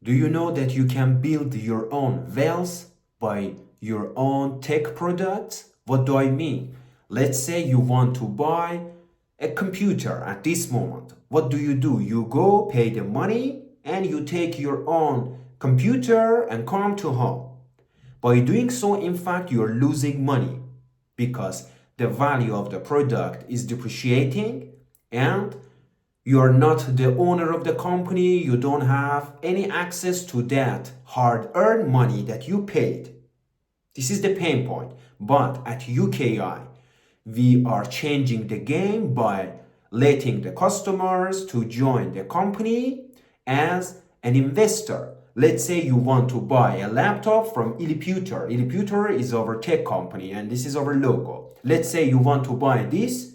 Do you know that you can build your own wealth by your own tech products? What do I mean? Let's say you want to buy a computer at this moment. What do? You go pay the money and you take your own computer and come to home. By doing so, in fact, you're losing money because the value of the product is depreciating and you're not the owner of the company. You don't have any access to that hard-earned money that you paid. This is the pain point. But at UKI, we are changing the game by letting the customers to join the company as an investor. Let's say you want to buy a laptop from ILIPUTER. ILIPUTER is our tech company and this is our logo. Let's say you want to buy this,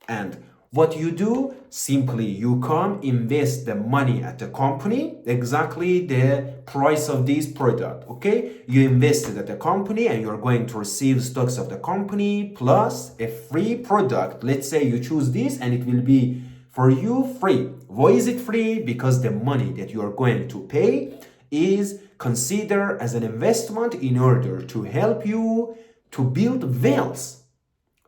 and what you do, simply you come invest the money at the company, exactly the price of this product, okay? You invested at the company and you're going to receive stocks of the company plus a free product. Let's say you choose this and it will be for you free. Why is it free? Because the money that you are going to pay is considered as an investment in order to help you to build wealth.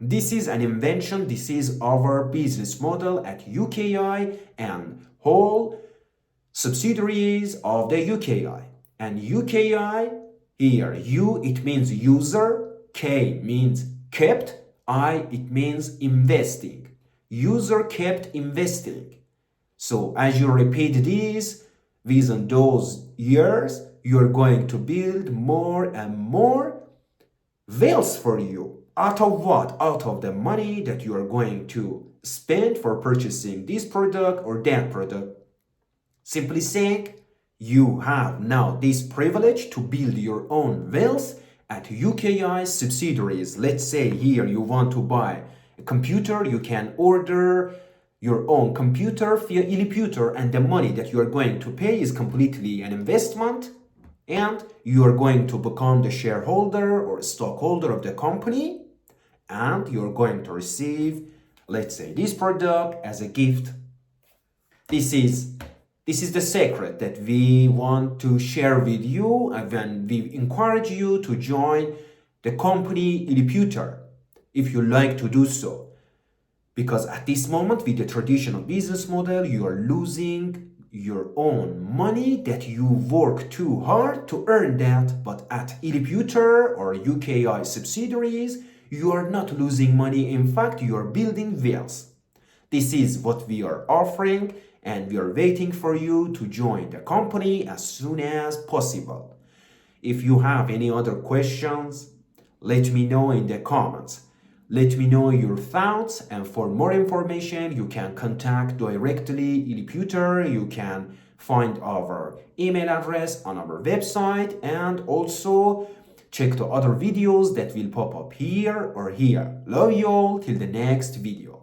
This is an invention. This is our business model at UKI and whole subsidiaries of the UKI. And UKI, here, U, it means user, K means kept, I, it means investing. User kept investing. So as you repeat this within those years, you're going to build more and more wealth for you. Out of what? Out of the money that you are going to spend for purchasing this product or that product. Simply saying, you have now this privilege to build your own wealth at UKI subsidiaries. Let's say here you want to buy a computer, you can order your own computer via ILIPUTER, and the money that you are going to pay is completely an investment, and you are going to become the shareholder or stockholder of the company, and you're going to receive, let's say, this product as a gift. This is the secret that we want to share with you, and we encourage you to join the company ILIPUTER if you like to do so. Because at this moment, with the traditional business model, you are losing your own money that you work too hard to earn that. But at ILIPUTER or UKI subsidiaries, you are not losing money. In fact, you are building wealth. This is what we are offering, and we are waiting for you to join the company as soon as possible. If you have any other questions, let me know in the comments. Let me know your thoughts, and for more information, you can contact directly ILIPUTER. You can find our email address on our website, and also check the other videos that will pop up here or here. Love you all, till the next video.